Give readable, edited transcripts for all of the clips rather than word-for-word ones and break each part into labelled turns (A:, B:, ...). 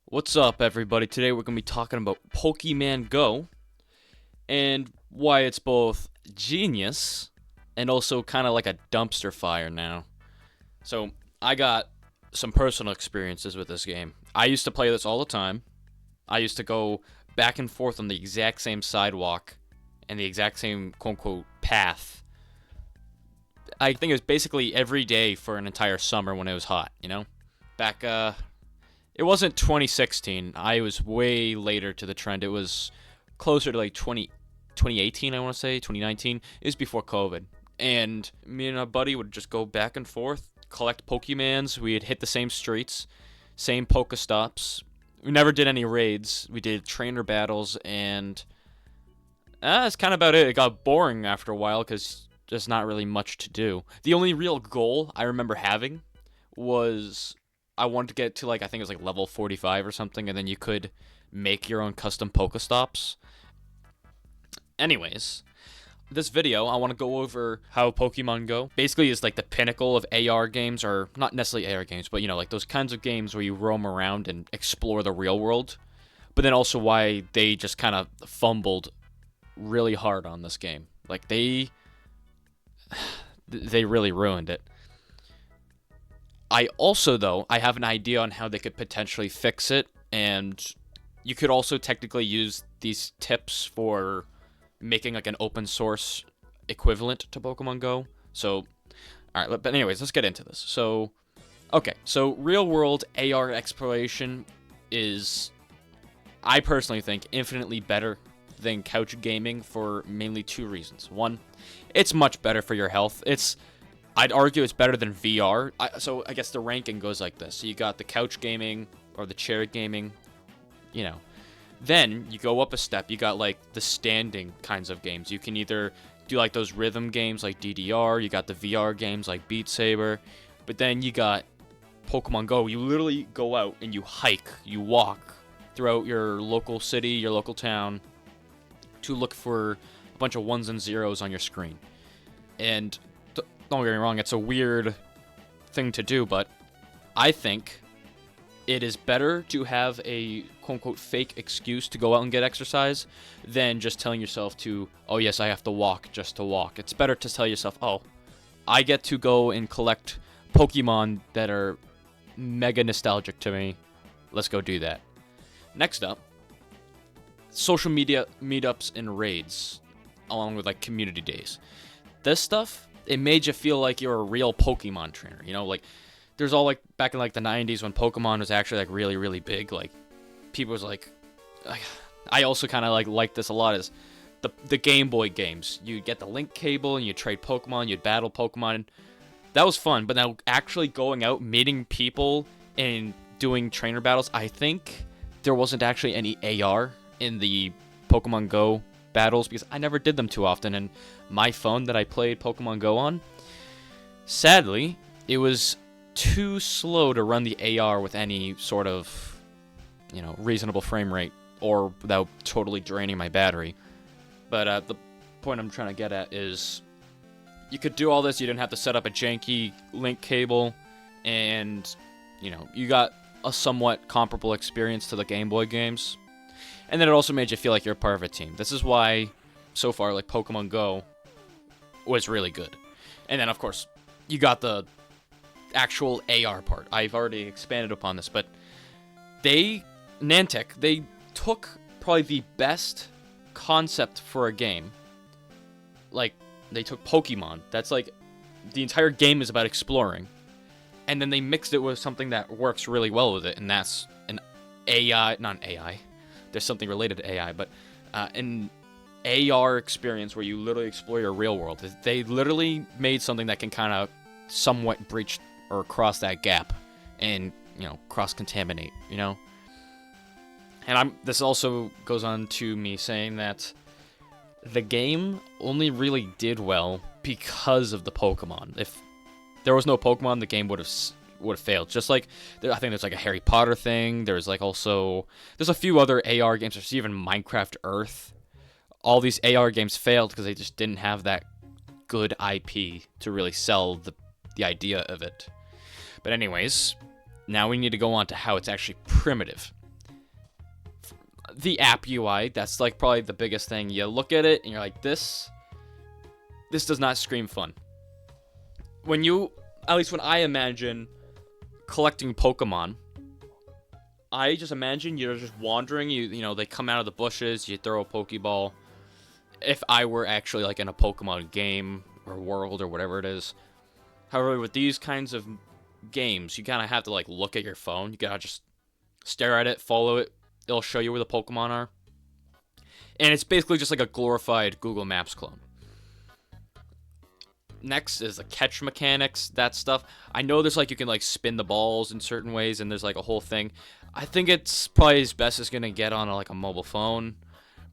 A: What's up, everybody? Today we're going to be talking about Pokemon Go and why it's both genius and also kind of like a dumpster fire now. So, I got some personal experiences with this game. I used to play this all the time. I used to go back and forth on the exact same sidewalk and the exact same quote unquote path. I think it was basically every day for an entire summer when it was hot, you know? Back It wasn't 2016. I was way later to the trend. It was closer to like 2018, I want to say, 2019. It was before COVID. And me and a buddy would just go back and forth, collect Pokemans. We'd hit the same streets, same Pokestops. We never did any raids. We did trainer battles, and that's kind of about it. It got boring after a while because there's not really much to do. The only real goal I remember having was I wanted to get to I think it was like level 45 or something, and then you could make your own custom Pokestops. Anyways, this video I want to go over how Pokemon Go basically is like the pinnacle of AR games, or not necessarily AR games, but like those kinds of games where you roam around and explore the real world. But then also why they just kind of fumbled really hard on this game. Like they really ruined it. I also, though, I have an idea on how they could potentially fix it, and you could also technically use these tips for making like an open source equivalent to Pokemon Go. So, alright, but anyways, let's get into this. So, okay, so real world AR exploration is, I personally think, infinitely better than couch gaming for mainly two reasons. One, it's much better for your health. I'd argue it's better than VR. So I guess the ranking goes like this. So you got the couch gaming or the chair gaming, Then you go up a step. You got like the standing kinds of games. You can either do like those rhythm games like DDR. You got the VR games like Beat Saber. But then you got Pokemon Go. You literally go out and you hike, you walk throughout your local city, your local town to look for a bunch of ones and zeros on your screen. And don't get me wrong, it's a weird thing to do, but I think it is better to have a quote-unquote fake excuse to go out and get exercise than just telling yourself oh yes, I have to walk just to walk. It's better to tell yourself, oh, I get to go and collect Pokemon that are mega nostalgic to me. Let's go do that. Next up, social media meetups and raids, along with like community days. This stuff, it made you feel like you're a real Pokemon trainer, like there's all like back in like the 90s when Pokemon was actually like really, really big. Like people was like, I also kind of like this a lot is the Game Boy games. You get the link cable and you trade Pokemon, you'd battle Pokemon. That was fun, but now actually going out, meeting people and doing trainer battles, I think there wasn't actually any AR in the Pokemon Go battles because I never did them too often, and my phone that I played Pokemon Go on, sadly, it was too slow to run the AR with any sort of, reasonable frame rate or without totally draining my battery. But the point I'm trying to get at is you could do all this, you didn't have to set up a janky link cable, and, you got a somewhat comparable experience to the Game Boy games. And then it also made you feel like you're part of a team. This is why, so far, like, Pokemon Go was really good. And then, of course, you got the actual AR part. I've already expanded upon this, but Niantic, they took probably the best concept for a game. Like, they took Pokemon. That's like, the entire game is about exploring. And then they mixed it with something that works really well with it, and that's an AI, not an AI. There's something related to AI, but an AR experience where you literally explore your real world. They literally made something that can kind of somewhat breach or cross that gap and, cross-contaminate, And this also goes on to me saying that the game only really did well because of the Pokemon. If there was no Pokemon, the game would have failed. Just like I think there's like a Harry Potter thing. There's like there's a few other AR games. There's even Minecraft Earth. All these AR games failed because they just didn't have that good IP to really sell the idea of it. But anyways, now we need to go on to how it's actually primitive. The app UI, that's like probably the biggest thing. You look at it and you're like, this does not scream fun. At least when I imagine collecting Pokemon, I just imagine you're just wandering. You know, they come out of the bushes. You throw a Pokeball. If I were actually like in a Pokemon game or world or whatever it is. However, with these kinds of games, you kind of have to like look at your phone. You gotta just stare at it, follow it. It'll show you where the Pokemon are. And it's basically just like a glorified Google Maps clone. Next is the catch mechanics, that stuff. I know there's like you can like spin the balls in certain ways, and there's like a whole thing. I think it's probably as best as gonna get on like a mobile phone.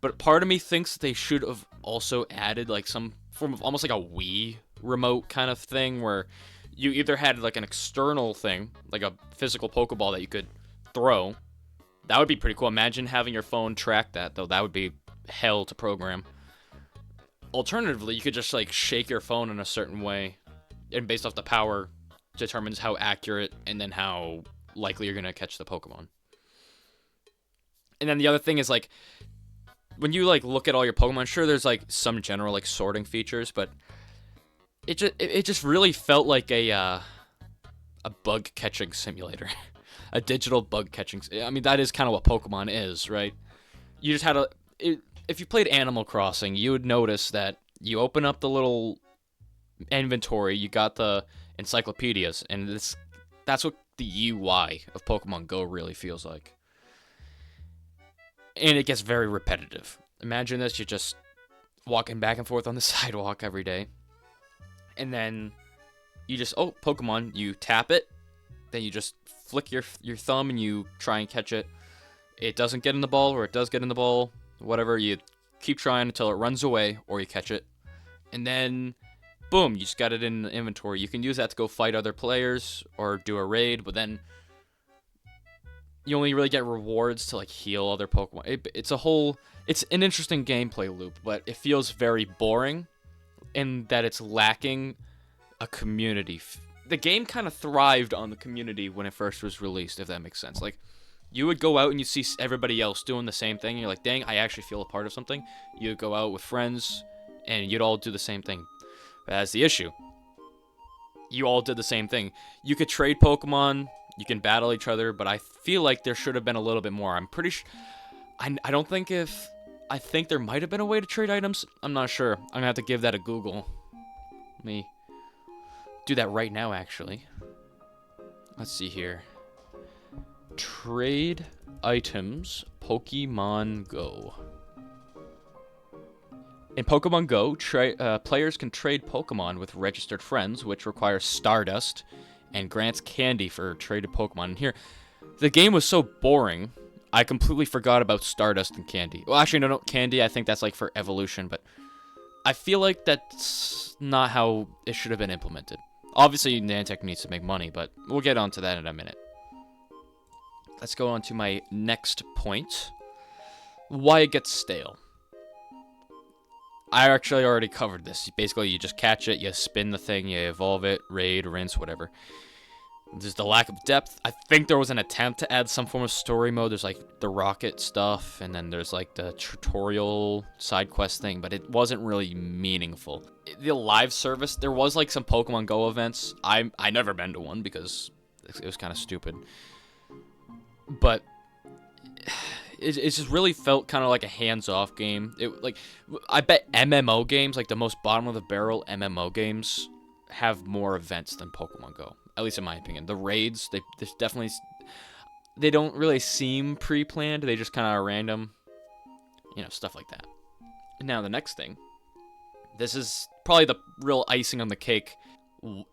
A: But part of me thinks they should have also added like some form of almost like a Wii remote kind of thing where you either had like an external thing, like a physical Pokeball that you could throw. That would be pretty cool. Imagine having your phone track that, though. That would be hell to program. Alternatively, you could just like shake your phone in a certain way, and based off the power, determines how accurate and then how likely you're gonna catch the Pokemon. And then the other thing is like, when you like look at all your Pokemon, sure there's like some general like sorting features, but it just really felt like a bug catching simulator. A digital bug catching. I mean, that is kind of what Pokemon is, right? You just had if you played Animal Crossing, you would notice that you open up the little inventory, you got the encyclopedias, and that's what the UI of Pokemon Go really feels like. And it gets very repetitive. Imagine this, you're just walking back and forth on the sidewalk every day. And then you just, Pokemon, you tap it, then you just flick your thumb and you try and catch it. It doesn't get in the ball, or it does get in the ball, whatever. You keep trying until it runs away, or you catch it. And then, boom, you just got it in the inventory. You can use that to go fight other players or do a raid, but then you only really get rewards to like heal other Pokemon. It's an interesting gameplay loop, but it feels very boring in that it's lacking a community. The game kind of thrived on the community when it first was released, if that makes sense. Like, you would go out and you see everybody else doing the same thing, and you're like, dang, I actually feel a part of something. You'd go out with friends, and you'd all do the same thing. But that's the issue. You all did the same thing. You could trade Pokemon, you can battle each other, but I feel like there should have been a little bit more. I'm pretty sure... I think there might have been a way to trade items. I'm not sure. I'm gonna have to give that a Google. Let me do that right now, actually. Let's see here. Trade items, Pokemon Go. In Pokemon Go, players can trade Pokemon with registered friends, which requires Stardust and grants candy for traded Pokemon. And here, the game was so boring, I completely forgot about Stardust and candy. Well, actually, no, candy, I think that's like for evolution, but I feel like that's not how it should have been implemented. Obviously, Niantic needs to make money, but we'll get onto that in a minute. Let's go on to my next point. Why it gets stale. I actually already covered this. Basically, you just catch it, you spin the thing, you evolve it, raid, rinse, whatever. There's the lack of depth. I think there was an attempt to add some form of story mode. There's like the rocket stuff, and then there's like the tutorial side quest thing, but it wasn't really meaningful. The live service, there was like some Pokemon Go events. I never been to one because it was kind of stupid. But it just really felt kind of like a hands-off game. I bet MMO games, like the most bottom-of-the-barrel MMO games, have more events than Pokemon Go. At least in my opinion. The raids, they don't really seem pre-planned. They just kind of are random. Stuff like that. Now, the next thing. This is probably the real icing on the cake.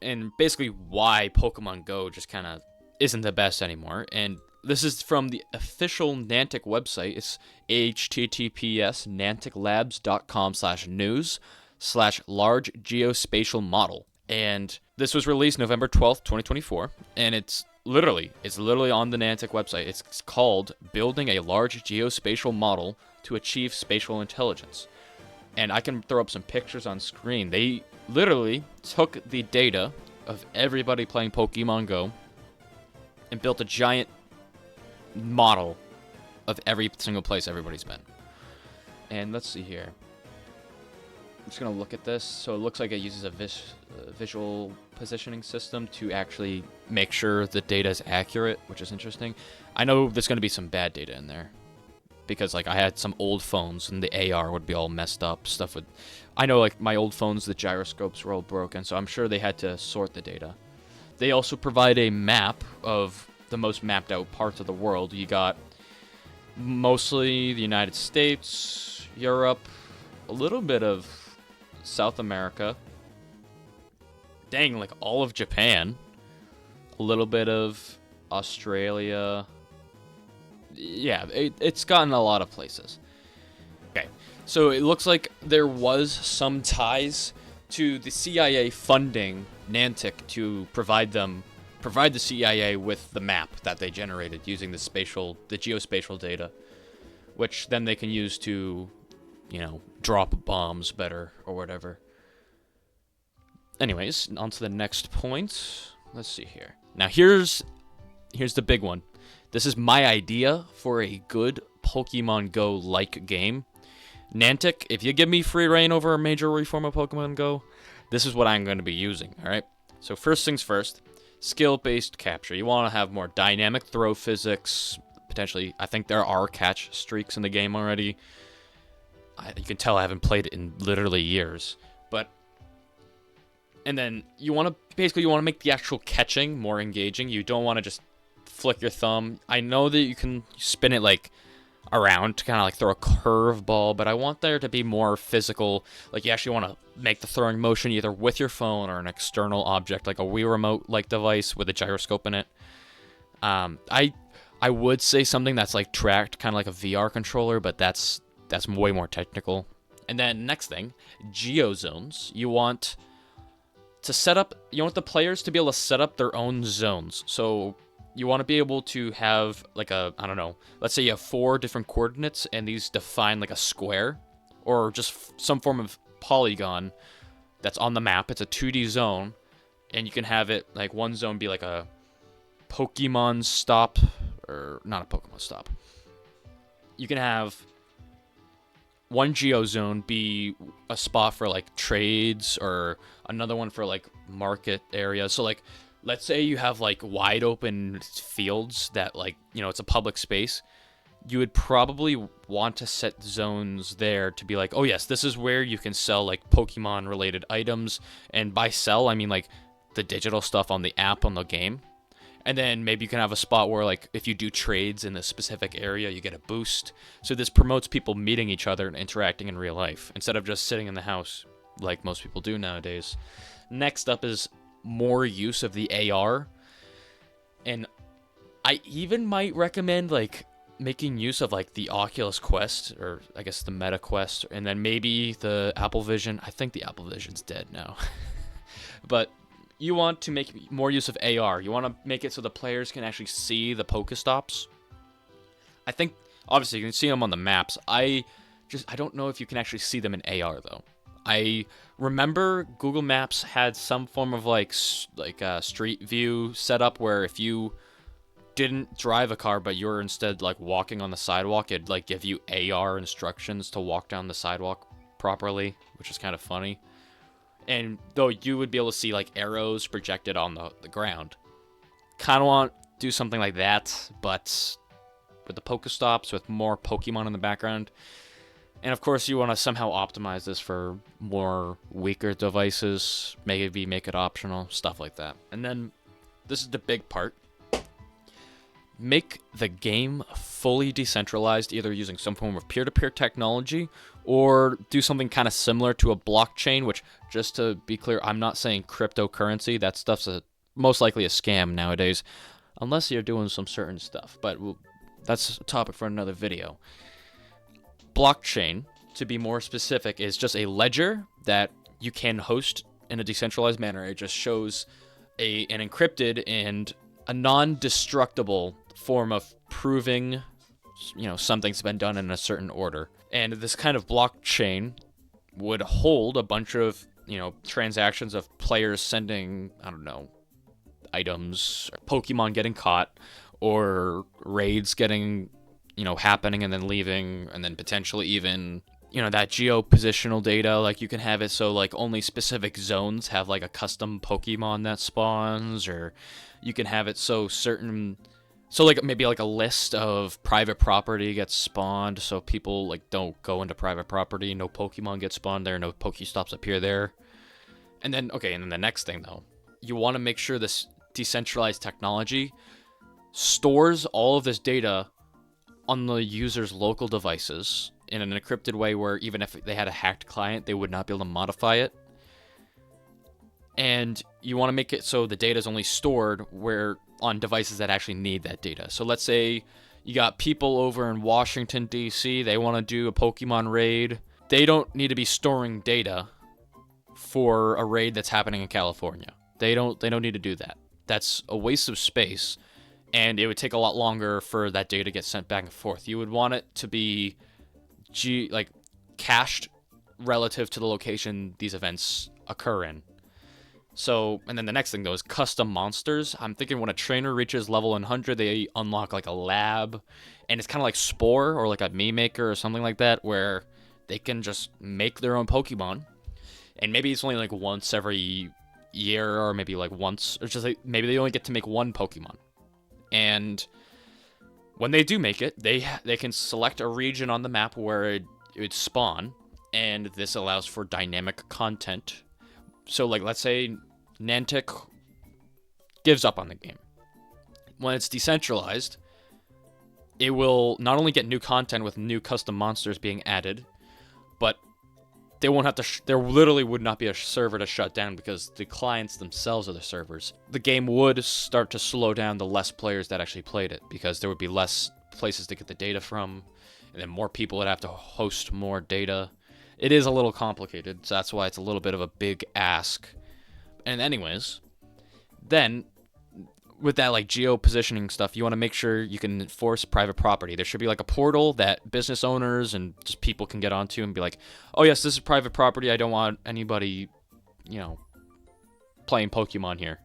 A: And basically why Pokemon Go just kind of isn't the best anymore. And this is from the official Niantic website. It's https://nianticlabs.com/news/large geospatial model. And this was released November 12th, 2024. And it's literally on the Niantic website. It's called Building a Large Geospatial Model to Achieve Spatial Intelligence. And I can throw up some pictures on screen. They literally took the data of everybody playing Pokemon Go and built a giant model of every single place everybody's been. And let's see here. I'm just going to look at this. So it looks like it uses a visual positioning system to actually make sure the data is accurate, which is interesting. I know there's going to be some bad data in there, because like I had some old phones and the AR would be all messed up. Stuff would, I know like my old phones, the gyroscopes were all broken, so I'm sure they had to sort the data. They also provide a map of the most mapped out parts of the world. You got mostly the United States, Europe, a little bit of South America. Dang, like all of Japan. A little bit of Australia. Yeah, it's gotten a lot of places. Okay, so it looks like there was some ties to the CIA funding Niantic to provide the CIA with the map that they generated using the geospatial data, which then they can use to, drop bombs better or whatever. Anyways, on to the next point. Let's see here. Now here's the big one. This is my idea for a good Pokemon Go-like game. Niantic, if you give me free reign over a major reform of Pokemon Go, this is what I'm going to be using, alright? So first things first, skill-based capture. You want to have more dynamic throw physics, potentially. I think there are catch streaks in the game already. You can tell I haven't played it in literally years. And then you want to make the actual catching more engaging. You don't want to just flick your thumb. I know that you can spin it like around to kind of like throw a curve ball, but I want there to be more physical. Like you actually want to make the throwing motion either with your phone or an external object, like a Wii Remote like device with a gyroscope in it. I would say something that's like tracked, kind of like a VR controller, but that's way more technical. And then next thing, geozones. You want the players to be able to set up their own zones. So you want to be able to have like let's say you have 4 different coordinates and these define like a square or just some form of polygon that's on the map. It's a 2D zone, and you can have it like one zone be like a Pokemon stop, or not a Pokemon stop. You can have one geozone be a spot for like trades, or another one for like market areas. So like, let's say you have like wide open fields that like, it's a public space. You would probably want to set zones there to be like, oh yes, this is where you can sell like Pokemon related items. And by sell, I mean like the digital stuff on the app on the game. And then maybe you can have a spot where, like, if you do trades in a specific area, you get a boost. So this promotes people meeting each other and interacting in real life, instead of just sitting in the house like most people do nowadays. Next up is more use of the AR. And I even might recommend, like, making use of, like, the Oculus Quest, or I guess the Meta Quest, and then maybe the Apple Vision. I think the Apple Vision's dead now. But you want to make more use of AR. You want to make it so the players can actually see the Pokestops. I think, obviously, you can see them on the maps. I don't know if you can actually see them in AR, though. I remember Google Maps had some form of, like street view setup where if you didn't drive a car, but you were instead, like, walking on the sidewalk, it'd, like, give you AR instructions to walk down the sidewalk properly, which is kind of funny. And though you would be able to see like arrows projected on the ground. Kind of want to do something like that, but with the Pokestops, with more Pokemon in the background. And of course you want to somehow optimize this for more weaker devices, maybe make it optional, stuff like that. And then this is the big part. Make the game fully decentralized, either using some form of peer-to-peer technology or do something kind of similar to a blockchain, which, just to be clear, I'm not saying cryptocurrency. That stuff's most likely a scam nowadays, unless you're doing some certain stuff. But that's a topic for another video. Blockchain, to be more specific, is just a ledger that you can host in a decentralized manner. It just shows an encrypted and a non-destructible form of proving, something's been done in a certain order. And this kind of blockchain would hold a bunch of, transactions of players sending, items, or Pokemon getting caught, or raids getting happening and then leaving, and then potentially even, that geopositional data. Like, you can have it so, like, only specific zones have, like, a custom Pokemon that spawns, or you can have it so like, maybe, like, a list of private property gets spawned, so people, like, don't go into private property, no Pokemon get spawned there, no Pokestops appear there. And then the next thing, though, you want to make sure this decentralized technology stores all of this data on the user's local devices in an encrypted way where even if they had a hacked client, they would not be able to modify it. And you want to make it so the data is only stored on devices that actually need that data. So let's say you got people over in Washington, D.C., they want to do a Pokemon raid. They don't need to be storing data for a raid that's happening in California. They don't need to do that. That's a waste of space, and it would take a lot longer for that data to get sent back and forth. You would want it to be cached relative to the location these events occur in. So, and then the next thing, though, is custom monsters. I'm thinking when a trainer reaches level 100, they unlock, like, a lab, and it's kind of like Spore or, like, a Mii Maker or something like that, where they can just make their own Pokemon. And maybe it's only, like, once every year, or maybe, like, once, or just, like, maybe they only get to make one Pokemon. And when they do make it, they can select a region on the map where it would spawn, and this allows for dynamic content. So, like, let's say Niantic gives up on the game. When it's decentralized, it will not only get new content with new custom monsters being added, but they won't have to. There literally would not be a server to shut down because the clients themselves are the servers. The game would start to slow down the less players that actually played it because there would be less places to get the data from, and then more people would have to host more data. It is a little complicated, so that's why it's a little bit of a big ask. And anyways, then with that, like, geo-positioning stuff, you want to make sure you can enforce private property. There should be, like, a portal that business owners and just people can get onto and be like, oh yes, this is private property, I don't want anybody, playing Pokemon here.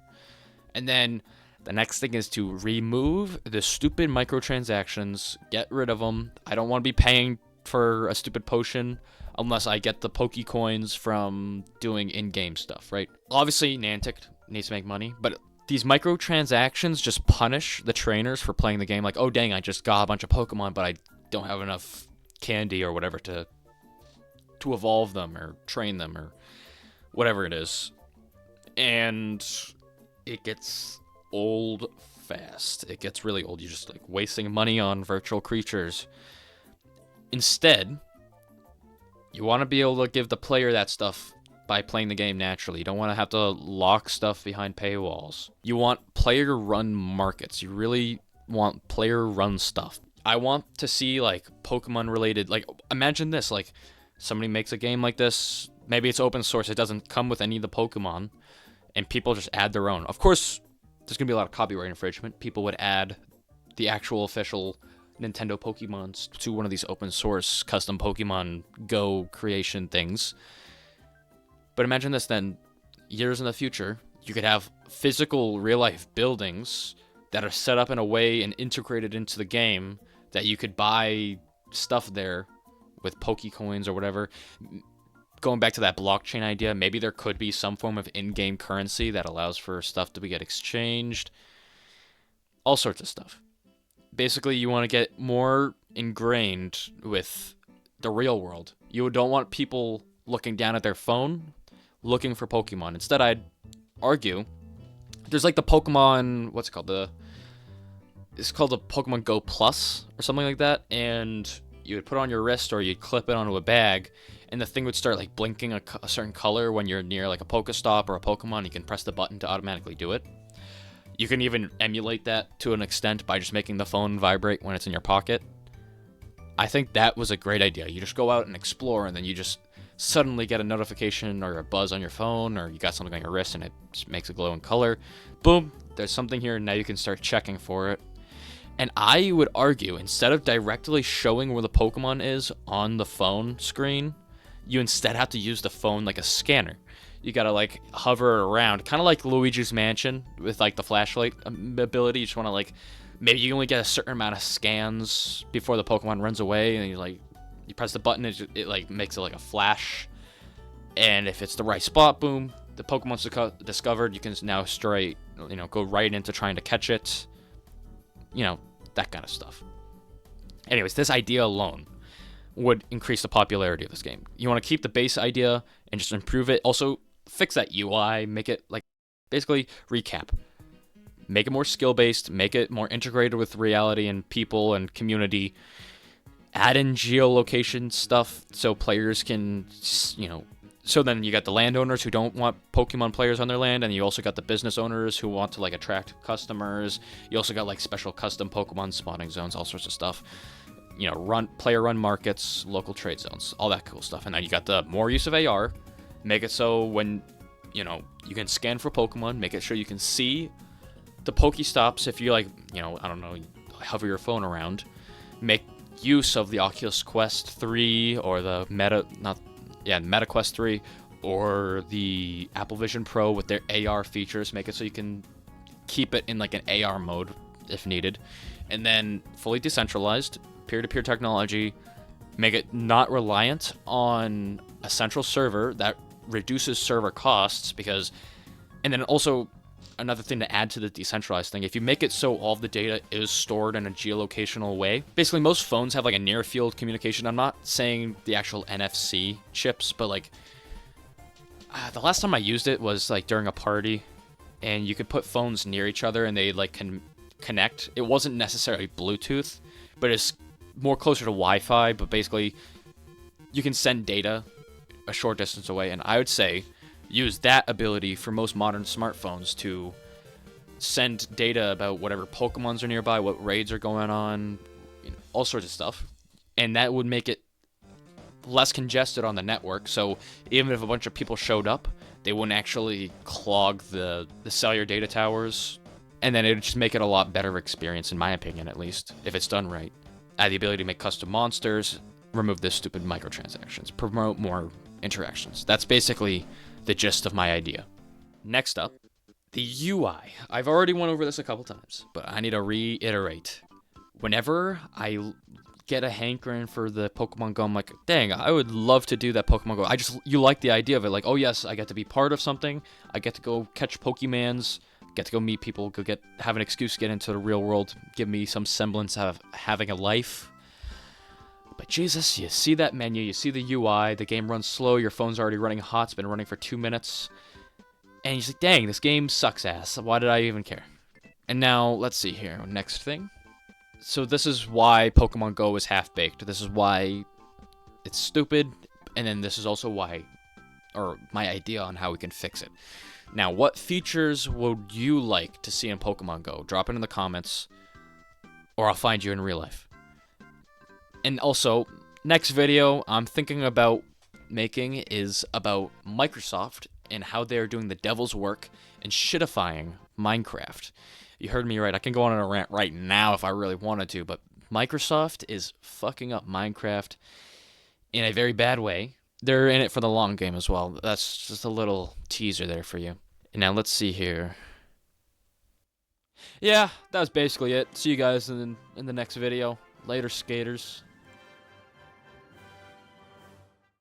A: And then the next thing is to remove the stupid microtransactions, get rid of them. I don't want to be paying for a stupid potion unless I get the Pokecoins from doing in-game stuff, right? Obviously, Niantic needs to make money, but these microtransactions just punish the trainers for playing the game. Like, oh dang, I just got a bunch of Pokemon, but I don't have enough candy or whatever to evolve them or train them or whatever it is. And it gets old fast. It gets really old. You're just, like, wasting money on virtual creatures. Instead, you want to be able to give the player that stuff by playing the game naturally. You don't want to have to lock stuff behind paywalls. You want player-run markets. You really want player-run stuff. I want to see, like, Pokemon-related... Like, imagine this. Like, somebody makes a game like this. Maybe it's open source. It doesn't come with any of the Pokemon. And people just add their own. Of course, there's going to be a lot of copyright infringement. People would add the actual official Nintendo Pokemons to one of these open source custom Pokemon Go creation things. But imagine this then, years in the future, you could have physical real-life buildings that are set up in a way and integrated into the game that you could buy stuff there with Pokecoins or whatever. Going back to that blockchain idea, maybe there could be some form of in-game currency that allows for stuff to get exchanged. All sorts of stuff. Basically, you want to get more ingrained with the real world. You don't want people looking down at their phone looking for Pokemon. Instead, I'd argue there's, like, the Pokemon, what's it called? It's called the Pokemon Go Plus or something like that, and you would put it on your wrist or you'd clip it onto a bag, and the thing would start, like, blinking a certain color when you're near, like, a Pokestop or a Pokemon. You can press the button to automatically do it. You can even emulate that to an extent by just making the phone vibrate when it's in your pocket. I think that was a great idea. You just go out and explore, and then you just suddenly get a notification or a buzz on your phone, or you got something on your wrist and it just makes a glowing color. Boom, there's something here, and now you can start checking for it. And I would argue, instead of directly showing where the Pokemon is on the phone screen, you instead have to use the phone like a scanner. You gotta, like, hover around, kind of like Luigi's Mansion with, like, the flashlight ability. You just want to, like, maybe you only get a certain amount of scans before the Pokemon runs away, and you press the button, it like makes it like a flash, and if it's the right spot, boom, the Pokemon's discovered. You can now go right into trying to catch it, that kind of stuff. Anyways, this idea alone would increase the popularity of this game. You want to keep the base idea and just improve it. Also, fix that UI, make it basically recap. Make it more skill-based, make it more integrated with reality and people and community. Add in geolocation stuff so players can, so then you got the landowners who don't want Pokemon players on their land, and you also got the business owners who want to attract customers. You also got special custom Pokemon spawning zones, all sorts of stuff. Player-run markets, local trade zones, all that cool stuff. And then you got the more use of AR. Make it so when, you can scan for Pokemon, make it sure you can see the Pokestops if you hover your phone around. Make use of the Oculus Quest 3 or the Meta Quest 3 or the Apple Vision Pro with their AR features. Make it so you can keep it in an AR mode if needed. And then fully decentralized, peer-to-peer technology. Make it not reliant on a central server. That reduces server costs and then also another thing to add to the decentralized thing, if you make it so all of the data is stored in a geolocational way, basically most phones have a near field communication. I'm not saying the actual NFC chips, but the last time I used it was during a party, and you could put phones near each other and they can connect. It wasn't necessarily Bluetooth, but it's more closer to Wi-Fi, but basically you can send data a short distance away, and I would say use that ability for most modern smartphones to send data about whatever Pokemons are nearby, what raids are going on, all sorts of stuff. And that would make it less congested on the network, so even if a bunch of people showed up, they wouldn't actually clog the cellular data towers, and then it would just make it a lot better experience, in my opinion at least, if it's done right. Add the ability to make custom monsters, remove the stupid microtransactions, promote more interactions. That's basically the gist of my idea. Next up, the UI. I've already went over this a couple times, but I need to reiterate. Whenever I get a hankering for the Pokemon Go, I'm like, dang, I would love to do that Pokemon Go. You like the idea of it. Oh yes, I get to be part of something. I get to go catch Pokemans, get to go meet people, have an excuse to get into the real world, give me some semblance of having a life. But Jesus, you see that menu, you see the UI, the game runs slow, your phone's already running hot, it's been running for 2 minutes, and you're like, dang, this game sucks ass, why did I even care? And now, let's see here, next thing. So this is why Pokemon Go is half-baked, this is why it's stupid, and then this is also why, or my idea on how we can fix it. Now, what features would you like to see in Pokemon Go? Drop it in the comments, or I'll find you in real life. And also, next video I'm thinking about making is about Microsoft and how they're doing the devil's work and shitifying Minecraft. You heard me right. I can go on a rant right now if I really wanted to, but Microsoft is fucking up Minecraft in a very bad way. They're in it for the long game as well. That's just a little teaser there for you. And now let's see here. Yeah, that was basically it. See you guys in the next video. Later, skaters.